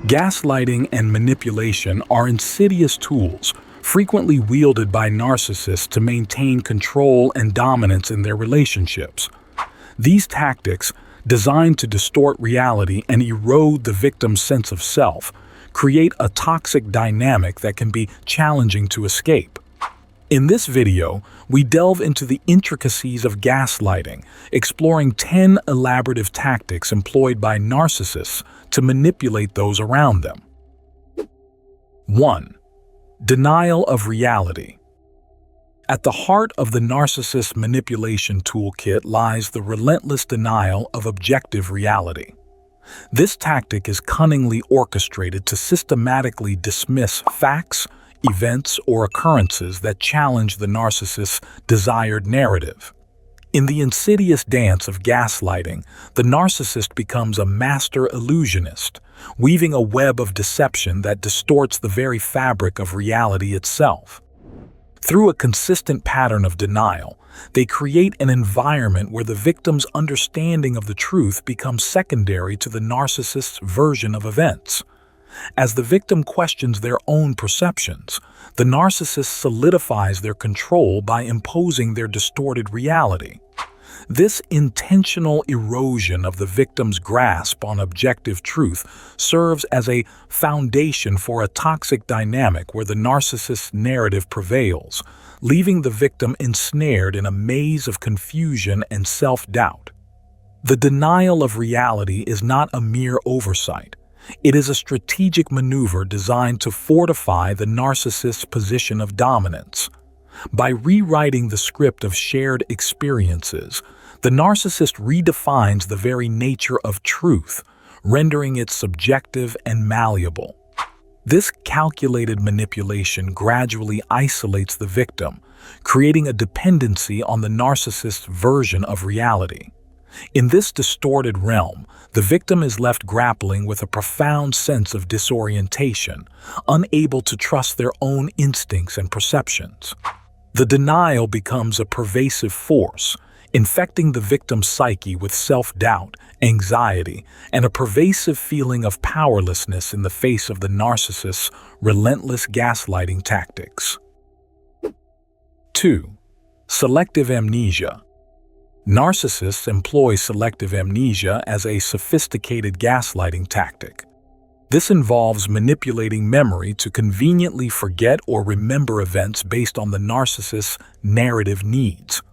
Gaslighting and manipulation are insidious tools frequently wielded by narcissists to maintain control and dominance in their relationships. These tactics, designed to distort reality and erode the victim's sense of self, create a toxic dynamic that can be challenging to escape. In this video, we delve into the intricacies of gaslighting, exploring 10 elaborative tactics employed by narcissists to manipulate those around them. 1. Denial of reality. At the heart of the narcissist manipulation toolkit lies the relentless denial of objective reality. This tactic is cunningly orchestrated to systematically dismiss facts, events, or occurrences that challenge the narcissist's desired narrative. In the insidious dance of gaslighting, the narcissist becomes a master illusionist, weaving a web of deception that distorts the very fabric of reality itself. Through a consistent pattern of denial, they create an environment where the victim's understanding of the truth becomes secondary to the narcissist's version of events. As the victim questions their own perceptions, the narcissist solidifies their control by imposing their distorted reality. This intentional erosion of the victim's grasp on objective truth serves as a foundation for a toxic dynamic where the narcissist's narrative prevails, leaving the victim ensnared in a maze of confusion and self-doubt. The denial of reality is not a mere oversight. It is a strategic maneuver designed to fortify the narcissist's position of dominance. By rewriting the script of shared experiences, the narcissist redefines the very nature of truth, rendering it subjective and malleable. This calculated manipulation gradually isolates the victim, creating a dependency on the narcissist's version of reality. In this distorted realm, the victim is left grappling with a profound sense of disorientation, unable to trust their own instincts and perceptions. The denial becomes a pervasive force, infecting the victim's psyche with self-doubt, anxiety, and a pervasive feeling of powerlessness in the face of the narcissist's relentless gaslighting tactics. 2. Selective amnesia. Narcissists employ selective amnesia as a sophisticated gaslighting tactic. This involves manipulating memory to conveniently forget or remember events based on the narcissist's narrative needs.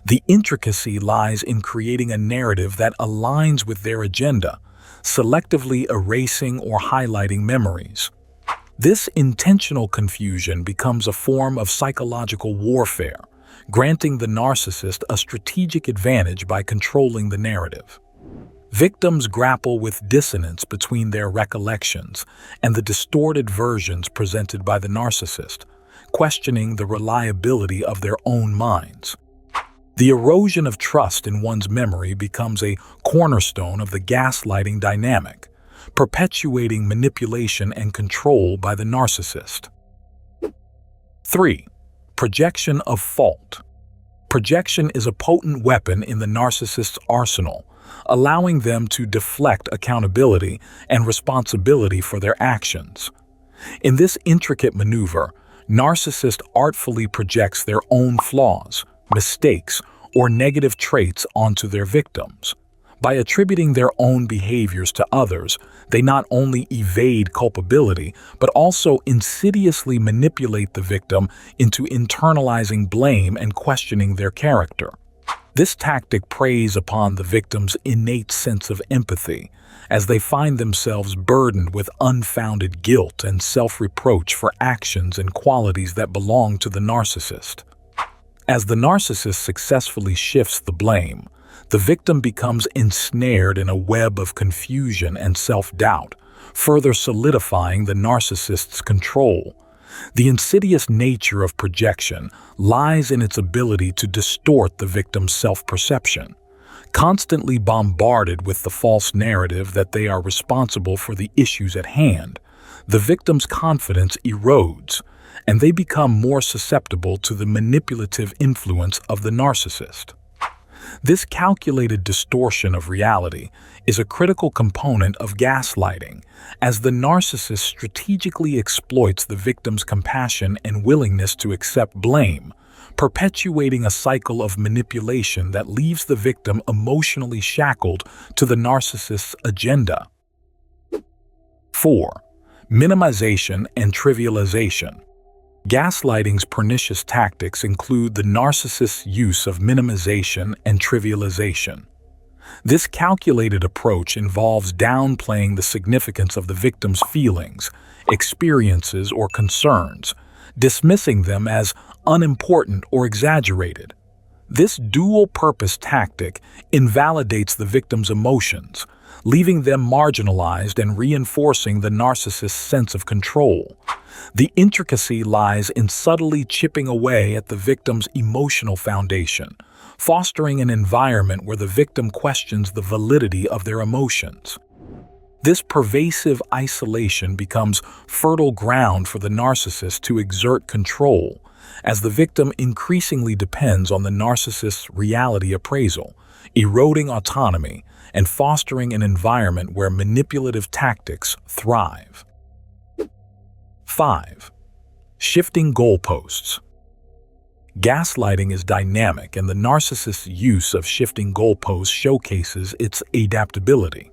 The intricacy lies in creating a narrative that aligns with their agenda, selectively erasing or highlighting memories. This intentional confusion becomes a form of psychological warfare, granting the narcissist a strategic advantage by controlling the narrative. Victims grapple with dissonance between their recollections and the distorted versions presented by the narcissist, questioning the reliability of their own minds. The erosion of trust in one's memory becomes a cornerstone of the gaslighting dynamic, perpetuating manipulation and control by the narcissist. 3. Projection of fault. Projection is a potent weapon in the narcissist's arsenal, allowing them to deflect accountability and responsibility for their actions. In this intricate maneuver, narcissist artfully projects their own flaws, mistakes, or negative traits onto their victims. By attributing their own behaviors to others, they not only evade culpability, but also insidiously manipulate the victim into internalizing blame and questioning their character. This tactic preys upon the victim's innate sense of empathy, as they find themselves burdened with unfounded guilt and self-reproach for actions and qualities that belong to the narcissist. As the narcissist successfully shifts the blame, the victim becomes ensnared in a web of confusion and self-doubt, further solidifying the narcissist's control. The insidious nature of projection lies in its ability to distort the victim's self-perception. Constantly bombarded with the false narrative that they are responsible for the issues at hand, the victim's confidence erodes, and they become more susceptible to the manipulative influence of the narcissist. This calculated distortion of reality is a critical component of gaslighting, as the narcissist strategically exploits the victim's compassion and willingness to accept blame, perpetuating a cycle of manipulation that leaves the victim emotionally shackled to the narcissist's agenda. 4. Minimization and trivialization. Gaslighting's pernicious tactics include the narcissist's use of minimization and trivialization. This calculated approach involves downplaying the significance of the victim's feelings, experiences, or concerns, dismissing them as unimportant or exaggerated. This dual-purpose tactic invalidates the victim's emotions, leaving them marginalized and reinforcing the narcissist's sense of control. The intricacy lies in subtly chipping away at the victim's emotional foundation, fostering an environment where the victim questions the validity of their emotions. This pervasive isolation becomes fertile ground for the narcissist to exert control, as the victim increasingly depends on the narcissist's reality appraisal, eroding autonomy and fostering an environment where manipulative tactics thrive. 5. Shifting goalposts. Gaslighting is dynamic, and the narcissist's use of shifting goalposts showcases its adaptability.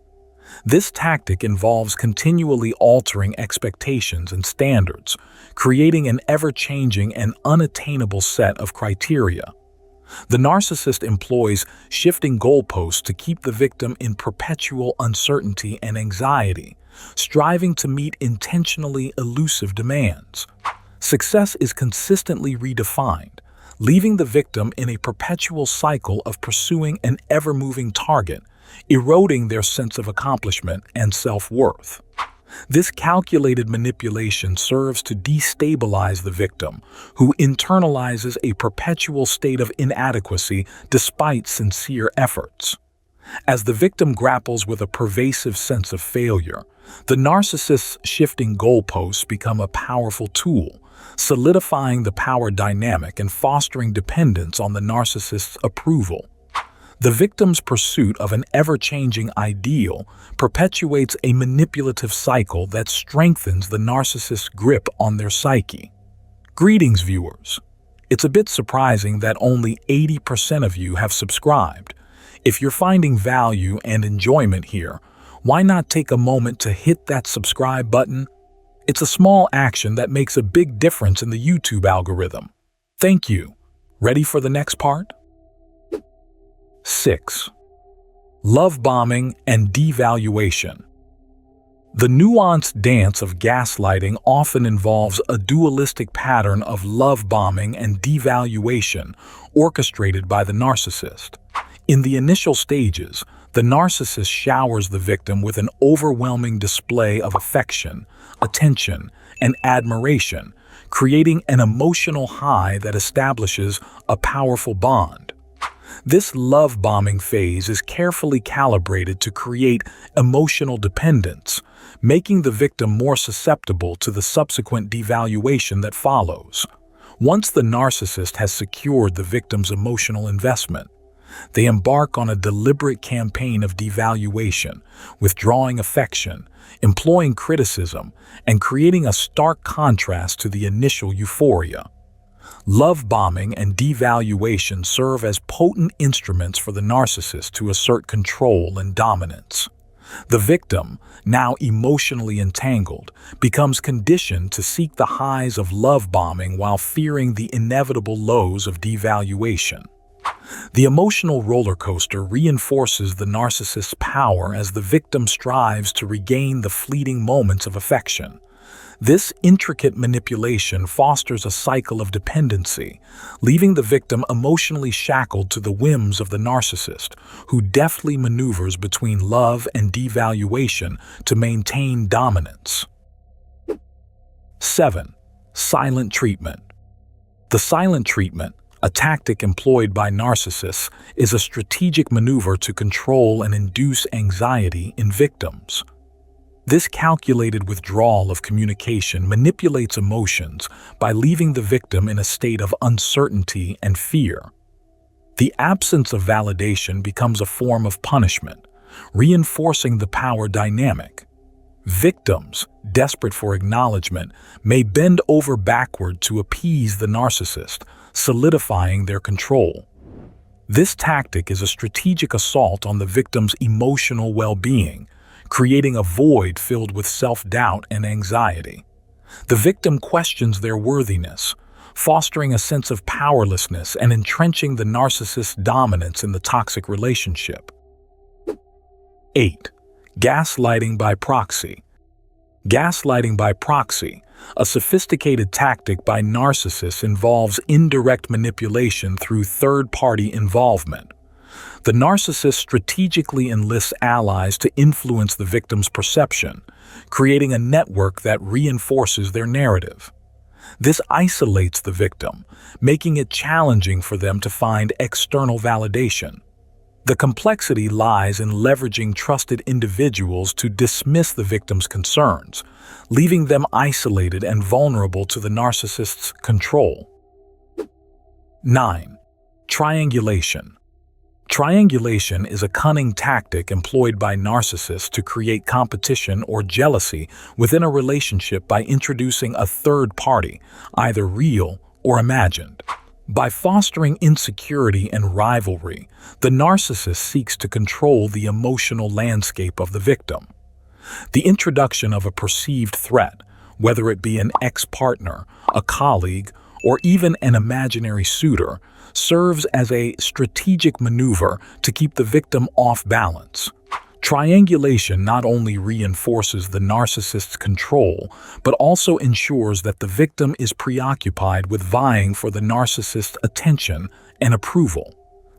This tactic involves continually altering expectations and standards, creating an ever-changing and unattainable set of criteria. The narcissist employs shifting goalposts to keep the victim in perpetual uncertainty and anxiety, striving to meet intentionally elusive demands. Success is consistently redefined, leaving the victim in a perpetual cycle of pursuing an ever-moving target, eroding their sense of accomplishment and self-worth. This calculated manipulation serves to destabilize the victim, who internalizes a perpetual state of inadequacy despite sincere efforts. As the victim grapples with a pervasive sense of failure, the narcissist's shifting goalposts become a powerful tool, solidifying the power dynamic and fostering dependence on the narcissist's approval. The victim's pursuit of an ever-changing ideal perpetuates a manipulative cycle that strengthens the narcissist's grip on their psyche. Greetings, viewers. It's a bit surprising that only 80% of you have subscribed. If you're finding value and enjoyment here, why not take a moment to hit that subscribe button? It's a small action that makes a big difference in the YouTube algorithm. Thank you. Ready for the next part? 6. Love bombing and devaluation. The nuanced dance of gaslighting often involves a dualistic pattern of love bombing and devaluation orchestrated by the narcissist. In the initial stages, the narcissist showers the victim with an overwhelming display of affection, attention, and admiration, creating an emotional high that establishes a powerful bond. This love-bombing phase is carefully calibrated to create emotional dependence, making the victim more susceptible to the subsequent devaluation that follows. Once the narcissist has secured the victim's emotional investment, they embark on a deliberate campaign of devaluation, withdrawing affection, employing criticism, and creating a stark contrast to the initial euphoria. Love bombing and devaluation serve as potent instruments for the narcissist to assert control and dominance. The victim, now emotionally entangled, becomes conditioned to seek the highs of love bombing while fearing the inevitable lows of devaluation. The emotional roller coaster reinforces the narcissist's power as the victim strives to regain the fleeting moments of affection. This intricate manipulation fosters a cycle of dependency, leaving the victim emotionally shackled to the whims of the narcissist, who deftly maneuvers between love and devaluation to maintain dominance. 7. Silent treatment. The silent treatment, a tactic employed by narcissists, is a strategic maneuver to control and induce anxiety in victims. This calculated withdrawal of communication manipulates emotions by leaving the victim in a state of uncertainty and fear. The absence of validation becomes a form of punishment, reinforcing the power dynamic. Victims, desperate for acknowledgement, may bend over backward to appease the narcissist, solidifying their control. This tactic is a strategic assault on the victim's emotional well-being, creating a void filled with self-doubt and anxiety. The victim questions their worthiness, fostering a sense of powerlessness and entrenching the narcissist's dominance in the toxic relationship. 8. Gaslighting by proxy. Gaslighting by proxy, a sophisticated tactic by narcissists, involves indirect manipulation through third-party involvement. The narcissist strategically enlists allies to influence the victim's perception, creating a network that reinforces their narrative. This isolates the victim, making it challenging for them to find external validation. The complexity lies in leveraging trusted individuals to dismiss the victim's concerns, leaving them isolated and vulnerable to the narcissist's control. 9. Triangulation. Triangulation is a cunning tactic employed by narcissists to create competition or jealousy within a relationship by introducing a third party, either real or imagined. By fostering insecurity and rivalry, the narcissist seeks to control the emotional landscape of the victim. The introduction of a perceived threat, whether it be an ex-partner, a colleague, or even an imaginary suitor, serves as a strategic maneuver to keep the victim off balance. Triangulation not only reinforces the narcissist's control, but also ensures that the victim is preoccupied with vying for the narcissist's attention and approval.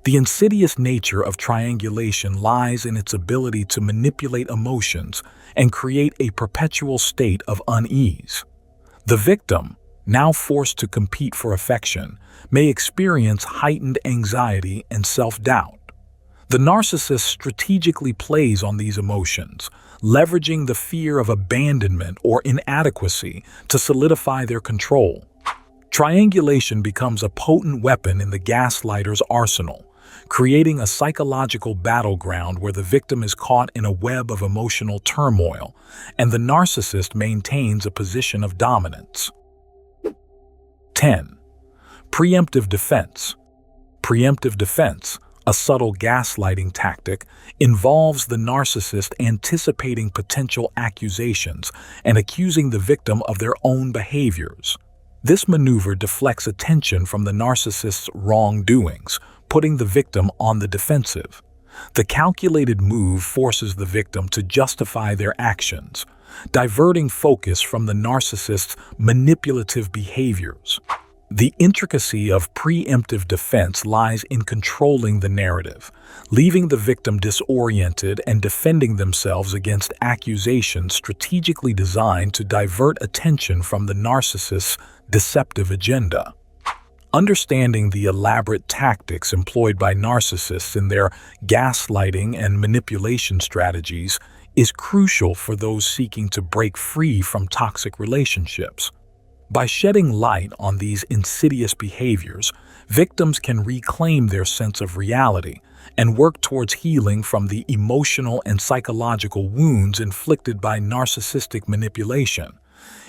The insidious nature of triangulation lies in its ability to manipulate emotions and create a perpetual state of unease. The victim, now forced to compete for affection, may experience heightened anxiety and self-doubt. The narcissist strategically plays on these emotions, leveraging the fear of abandonment or inadequacy to solidify their control. Triangulation becomes a potent weapon in the gaslighter's arsenal, creating a psychological battleground where the victim is caught in a web of emotional turmoil, and the narcissist maintains a position of dominance. 10. Preemptive defense. Preemptive defense, a subtle gaslighting tactic, involves the narcissist anticipating potential accusations and accusing the victim of their own behaviors. This maneuver deflects attention from the narcissist's wrongdoings, putting the victim on the defensive. The calculated move forces the victim to justify their actions, diverting focus from the narcissist's manipulative behaviors. The intricacy of preemptive defense lies in controlling the narrative, leaving the victim disoriented and defending themselves against accusations strategically designed to divert attention from the narcissist's deceptive agenda. Understanding the elaborate tactics employed by narcissists in their gaslighting and manipulation strategies is crucial for those seeking to break free from toxic relationships. By shedding light on these insidious behaviors, victims can reclaim their sense of reality and work towards healing from the emotional and psychological wounds inflicted by narcissistic manipulation.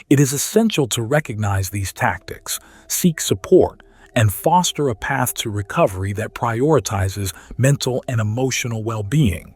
It is essential to recognize these tactics, seek support, and foster a path to recovery that prioritizes mental and emotional well-being.